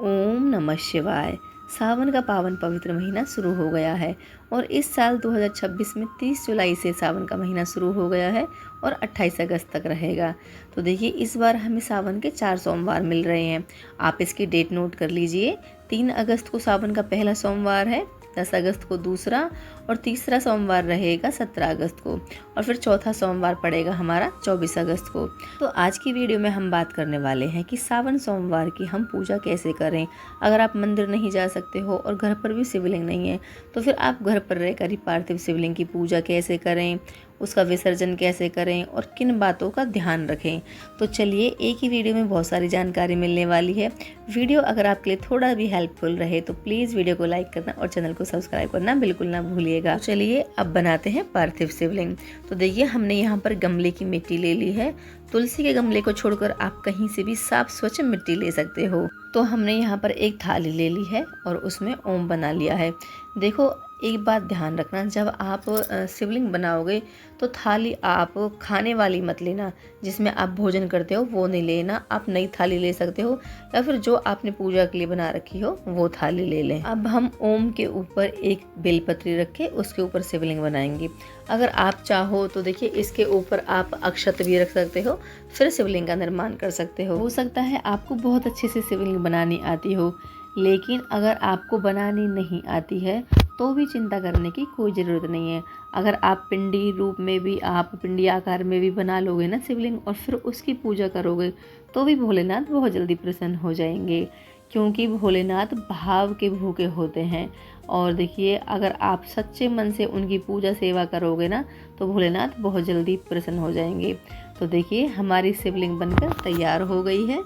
ओम नमः शिवाय। सावन का पावन पवित्र महीना शुरू हो गया है और इस साल 2026 में 30 जुलाई से सावन का महीना शुरू हो गया है और 28 अगस्त तक रहेगा। तो देखिए इस बार हमें सावन के 4 सोमवार मिल रहे हैं। आप इसकी डेट नोट कर लीजिए। 3 अगस्त को सावन का पहला सोमवार है, 10 अगस्त को दूसरा और तीसरा सोमवार रहेगा 17 अगस्त को और फिर चौथा सोमवार पड़ेगा हमारा 24 अगस्त को। तो आज की वीडियो में हम बात करने वाले हैं कि सावन सोमवार की हम पूजा कैसे करें। अगर आप मंदिर नहीं जा सकते हो और घर पर भी शिवलिंग नहीं है तो फिर आप घर पर रहकर ही पार्थिव शिवलिंग की पूजा कैसे करें, उसका विसर्जन कैसे करें और किन बातों का ध्यान रखें। तो चलिए एक ही वीडियो में बहुत सारी जानकारी मिलने वाली है। वीडियो अगर आपके लिए थोड़ा भी हेल्पफुल रहे तो प्लीज़ वीडियो को लाइक करना और चैनल को सब्सक्राइब करना बिल्कुल ना भूलिएगा। तो चलिए अब बनाते हैं पार्थिव शिवलिंग। तो देखिए हमने यहाँ पर गमले की मिट्टी ले ली है। तुलसी के गमले को छोड़कर आप कहीं से भी साफ स्वच्छ मिट्टी ले सकते हो। तो हमने यहाँ पर एक थाली ले ली है और उसमें ओम बना लिया है। देखो एक बात ध्यान रखना, जब आप शिवलिंग बनाओगे तो थाली आप खाने वाली मत लेना, जिसमें आप भोजन करते हो वो नहीं लेना। आप नई थाली ले सकते हो या फिर जो आपने पूजा के लिए बना रखी हो वो थाली ले लें। अब हम ओम के ऊपर एक बेलपत्री रख के उसके ऊपर शिवलिंग बनाएंगे। अगर आप चाहो तो देखिए इसके ऊपर आप अक्षत भी रख सकते हो, फिर शिवलिंग का निर्माण कर सकते हो सकता है आपको बहुत अच्छे से शिवलिंग बनानी आती हो, लेकिन अगर आपको बनानी नहीं आती है तो भी चिंता करने की कोई ज़रूरत नहीं है। अगर आप पिंडी रूप में भी, आप पिंडी आकार में भी बना लोगे ना शिवलिंग और फिर उसकी पूजा करोगे तो भी भोलेनाथ बहुत जल्दी प्रसन्न हो जाएंगे, क्योंकि भोलेनाथ भाव के भूखे होते हैं। और देखिए अगर आप सच्चे मन से उनकी पूजा सेवा करोगे ना तो भोलेनाथ बहुत जल्दी प्रसन्न हो जाएंगे। तो देखिए हमारी शिवलिंग बनकर तैयार हो गई है।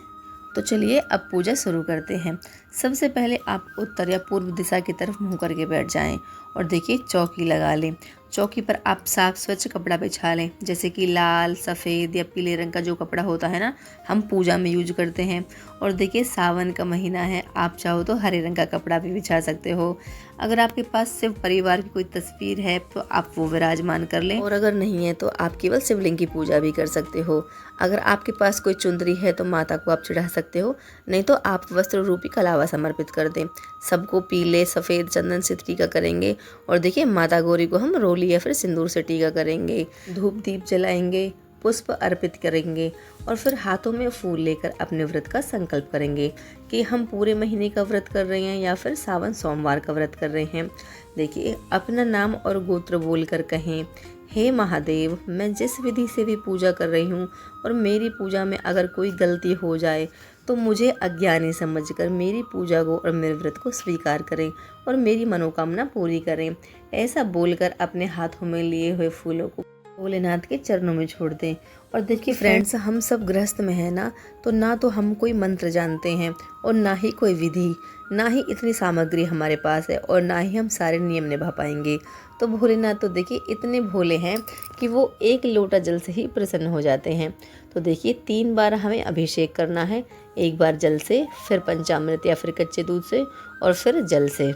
तो चलिए अब पूजा शुरू करते हैं। सबसे पहले आप उत्तर या पूर्व दिशा की तरफ मुंह करके बैठ जाएं और देखिए चौकी लगा लें। चौकी पर आप साफ स्वच्छ कपड़ा बिछा लें, जैसे कि लाल, सफ़ेद या पीले रंग का जो कपड़ा होता है ना, हम पूजा में यूज करते हैं। और देखिए सावन का महीना है, आप चाहो तो हरे रंग का कपड़ा भी बिछा सकते हो। अगर आपके पास सिर्फ परिवार की कोई तस्वीर है तो आप वो विराजमान कर लें, और अगर नहीं है तो आप केवल शिवलिंग की पूजा भी कर सकते हो। अगर आपके पास कोई चुंदरी है तो माता को आप चढ़ा सकते हो, नहीं तो आप वस्त्र रूपी कलावा समर्पित कर दें। सबको पीले सफ़ेद चंदन से टीका करेंगे और देखिए माता गौरी को हम रोली या फिर सिंदूर से टीका करेंगे। धूप दीप जलाएंगे, पुष्प अर्पित करेंगे और फिर हाथों में फूल लेकर अपने व्रत का संकल्प करेंगे कि हम पूरे महीने का व्रत कर रहे हैं या फिर सावन सोमवार का व्रत कर रहे हैं। देखिए अपना नाम और गोत्र बोलकर कहें, हे महादेव, मैं जिस विधि से भी पूजा कर रही हूँ और मेरी पूजा में अगर कोई गलती हो जाए तो मुझे अज्ञानी समझकर मेरी पूजा को और मेरे व्रत को स्वीकार करें और मेरी मनोकामना पूरी करें। ऐसा बोलकर अपने हाथों में लिए हुए फूलों को भोलेनाथ के चरणों में छोड़ दें। और देखिए फ्रेंड्स, हम सब गृहस्थ में है ना तो हम कोई मंत्र जानते हैं और ना ही कोई विधि, ना ही इतनी सामग्री हमारे पास है और ना ही हम सारे नियम निभा पाएंगे। तो भोलेनाथ तो देखिए इतने भोले हैं कि वो एक लोटा जल से ही प्रसन्न हो जाते हैं। तो देखिए 3 बार हमें अभिषेक करना है, एक बार जल से, फिर पंचामृत या फिर कच्चे दूध से और फिर जल से।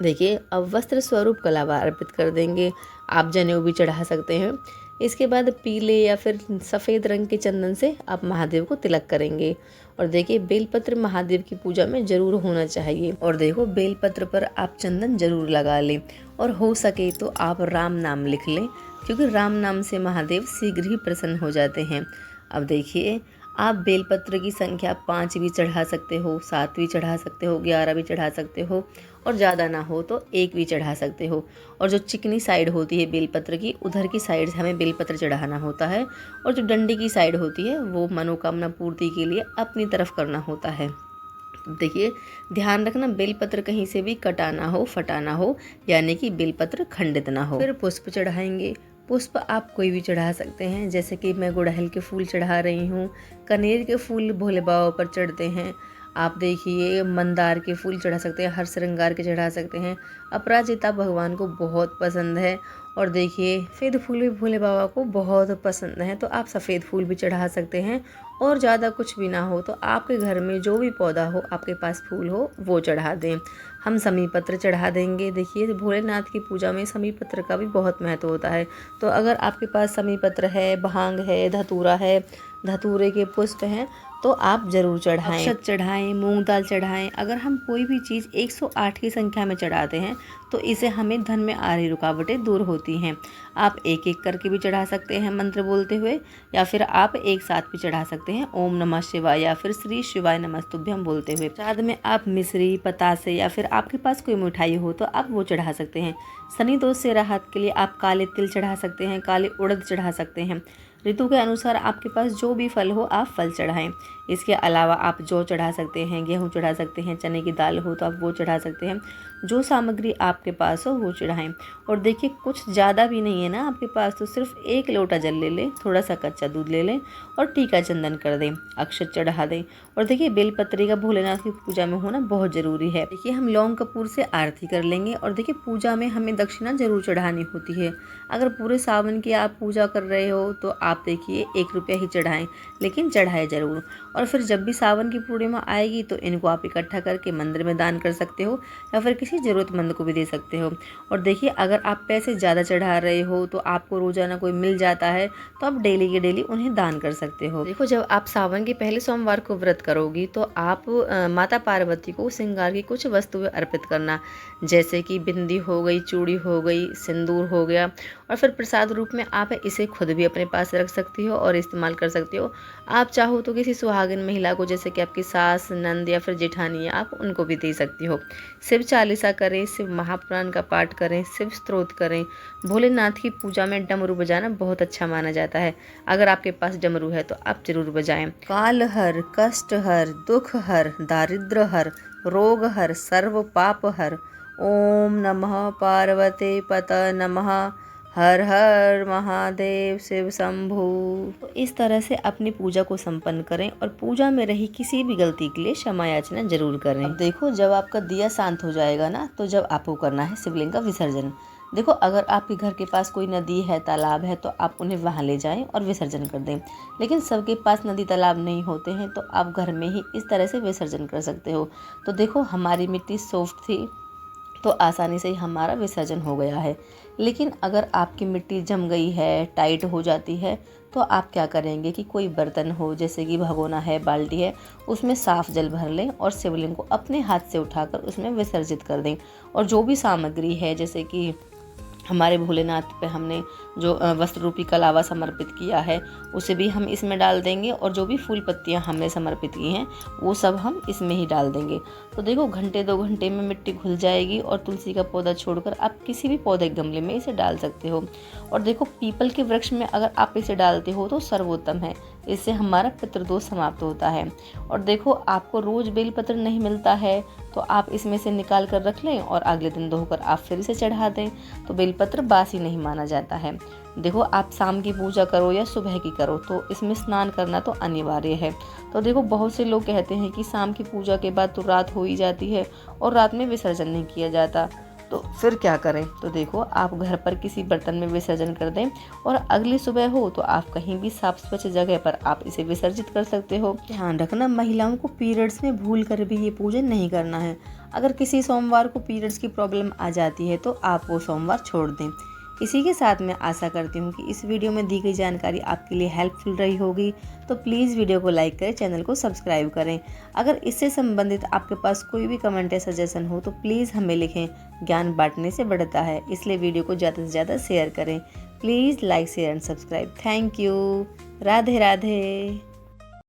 देखिए अब वस्त्र स्वरूप कलावा अर्पित कर देंगे। आप जनेऊ भी चढ़ा सकते हैं। इसके बाद पीले या फिर सफ़ेद रंग के चंदन से आप महादेव को तिलक करेंगे। और देखिए बेलपत्र महादेव की पूजा में ज़रूर होना चाहिए। और देखो बेलपत्र पर आप चंदन ज़रूर लगा लें और हो सके तो आप राम नाम लिख लें, क्योंकि राम नाम से महादेव शीघ्र ही प्रसन्न हो जाते हैं। अब देखिए आप बेलपत्र की संख्या 5 भी चढ़ा सकते हो, 7 भी चढ़ा सकते हो, 11 भी चढ़ा सकते हो और ज़्यादा ना हो तो 1 भी चढ़ा सकते हो। और जो चिकनी साइड होती है बेलपत्र की, उधर की साइड से हमें बेलपत्र चढ़ाना होता है और जो डंडी की साइड होती है वो मनोकामना पूर्ति के लिए अपनी तरफ करना होता है। देखिए ध्यान रखना बेलपत्र कहीं से भी कटा ना हो, फटा ना हो, यानी कि बेलपत्र खंडित ना हो। फिर पुष्प चढ़ाएंगे। पुष्प आप कोई भी चढ़ा सकते हैं, जैसे कि मैं गुड़हल के फूल चढ़ा रही हूँ, कनेर के फूल भोले बाबा पर चढ़ते हैं। आप देखिए मंदार के फूल चढ़ा सकते हैं, हर श्रृंगार के चढ़ा सकते हैं। अपराजिता भगवान को बहुत पसंद है। और देखिए सफ़ेद फूल भी भोले बाबा को बहुत पसंद है, तो आप सफ़ेद फूल भी चढ़ा सकते हैं। और ज़्यादा कुछ भी ना हो तो आपके घर में जो भी पौधा हो, आपके पास फूल हो, वो चढ़ा दें। हम समी पत्र चढ़ा देंगे। देखिए भोलेनाथ की पूजा में समी पत्र का भी बहुत महत्व होता है। तो अगर आपके पास समी पत्र है, भांग है, धतूरा है, धतूरे के पुष्प हैं, तो आप ज़रूर चढ़ाएं। अक्षत चढ़ाएं, मूंग दाल चढ़ाएं। अगर हम कोई भी चीज़ 108 की संख्या में चढ़ाते हैं तो इसे हमें धन में आ रही रुकावटें दूर होती हैं। आप एक एक करके भी चढ़ा सकते हैं मंत्र बोलते हुए, या फिर आप एक साथ भी चढ़ा सकते हैं ओम नमः शिवाय या फिर श्री शिवाय नमस्तुभ्यम बोलते हुए। प्रसाद में आप मिश्री, पतासे या फिर आपके पास कोई मिठाई हो तो आप वो चढ़ा सकते हैं। शनि दोष से राहत के लिए आप काले तिल चढ़ा सकते हैं, काले उड़द चढ़ा सकते हैं। ऋतु के अनुसार आपके पास जो भी फल हो आप फल चढ़ाएं। इसके अलावा आप जौ चढ़ा सकते हैं, गेहूं चढ़ा सकते हैं, चने की दाल हो तो आप वो चढ़ा सकते हैं। जो सामग्री आपके पास हो वो चढ़ाएं। और देखिए कुछ ज़्यादा भी नहीं है ना आपके पास, तो सिर्फ 1 लोटा जल ले लें, थोड़ा सा कच्चा दूध ले लें और टीका चंदन कर दें, अक्षत चढ़ा दें। और देखिए बेलपत्री का भोलेनाथ की पूजा में होना बहुत ज़रूरी है। देखिए हम लौंग कपूर से आरती कर लेंगे। और देखिए पूजा में हमें दक्षिणा जरूर चढ़ानी होती है। अगर पूरे सावन की आप पूजा कर रहे हो तो आप देखिए 1 रुपया ही चढ़ाएं, लेकिन चढ़ाए ज़रूर। और फिर जब भी सावन की पूर्णिमा आएगी तो इनको आप इकट्ठा करके मंदिर में दान कर सकते हो या फिर किसी ज़रूरतमंद को भी दे सकते हो। और देखिए अगर आप पैसे ज़्यादा चढ़ा रहे हो तो आपको रोज़ाना कोई मिल जाता है तो आप डेली के डेली उन्हें दान कर सकते हो। देखो जब आप सावन के पहले सोमवार को व्रत करोगी तो आप माता पार्वती को श्रृंगार की कुछ वस्तुएं अर्पित करना, जैसे कि बिंदी हो गई, चूड़ी हो गई, सिंदूर हो गया। और फिर प्रसाद रूप में आप इसे खुद भी अपने पास रख सकती हो और इस्तेमाल कर सकती हो। आप चाहो तो किसी सुहागिन महिला को, जैसे कि आपकी सास, नंद या फिर जेठानी है, आप उनको भी दे सकती हो। शिव चालीसा करें, शिव महापुराण का पाठ करें, शिव स्तोत्र करें। भोलेनाथ की पूजा में डमरू बजाना बहुत अच्छा माना जाता है। अगर आपके पास डमरू है तो आप जरूर बजाएं। काल हर, कष्ट हर, दुख हर, दारिद्र हर, रोग हर, सर्व पाप हर। ओम नमः पार्वते पत नमः, हर हर महादेव शिव शंभु। तो इस तरह से अपनी पूजा को संपन्न करें और पूजा में रही किसी भी गलती के लिए क्षमा याचना जरूर करें। अब देखो जब आपका दिया शांत हो जाएगा ना, तो जब आपको करना है शिवलिंग का विसर्जन। देखो अगर आपके घर के पास कोई नदी है, तालाब है, तो आप उन्हें वहाँ ले जाएं और विसर्जन कर दें। लेकिन सबके पास नदी तालाब नहीं होते हैं तो आप घर में ही इस तरह से विसर्जन कर सकते हो। तो देखो हमारी मिट्टी सॉफ्ट थी तो आसानी से ही हमारा विसर्जन हो गया है। लेकिन अगर आपकी मिट्टी जम गई है, टाइट हो जाती है, तो आप क्या करेंगे कि कोई बर्तन हो, जैसे कि भगोना है, बाल्टी है, उसमें साफ जल भर लें और शिवलिंग को अपने हाथ से उठाकर उसमें विसर्जित कर दें। और जो भी सामग्री है, जैसे कि हमारे भोलेनाथ पे हमने जो वस्त्र रूपी कलावा समर्पित किया है उसे भी हम इसमें डाल देंगे। और जो भी फूल पत्तियां हमने समर्पित की हैं वो सब हम इसमें ही डाल देंगे। तो देखो घंटे 2 घंटे में मिट्टी घुल जाएगी और तुलसी का पौधा छोड़कर आप किसी भी पौधे गमले में इसे डाल सकते हो। और देखो पीपल के वृक्ष में अगर आप इसे डालते हो तो सर्वोत्तम है, इससे हमारा पितृदोष समाप्त होता है। और देखो आपको रोज़ बेलपत्र नहीं मिलता है तो आप इसमें से निकाल कर रख लें और अगले दिन धोकर आप फिर इसे चढ़ा दें, तो बेलपत्र बासी नहीं माना जाता है। देखो आप शाम की पूजा करो या सुबह की करो तो इसमें स्नान करना तो अनिवार्य है। तो देखो बहुत से लोग कहते हैं कि शाम की पूजा के बाद तो रात हो ही जाती है और रात में विसर्जन नहीं किया जाता, तो फिर क्या करें। तो देखो आप घर पर किसी बर्तन में विसर्जन कर दें और अगली सुबह हो तो आप कहीं भी साफ स्वच्छ जगह पर आप इसे विसर्जित कर सकते हो। ध्यान रखना महिलाओं को पीरियड्स में भूल कर भी ये पूजन नहीं करना है। अगर किसी सोमवार को पीरियड्स की प्रॉब्लम आ जाती है तो आप वो सोमवार छोड़ दें। इसी के साथ मैं आशा करती हूँ कि इस वीडियो में दी गई जानकारी आपके लिए हेल्पफुल रही होगी। तो प्लीज़ वीडियो को लाइक करें, चैनल को सब्सक्राइब करें। अगर इससे संबंधित आपके पास कोई भी कमेंट या सजेशन हो तो प्लीज़ हमें लिखें। ज्ञान बांटने से बढ़ता है, इसलिए वीडियो को ज़्यादा से ज़्यादा शेयर करें। Please like, share and subscribe. Thank you. Radhe Radhe.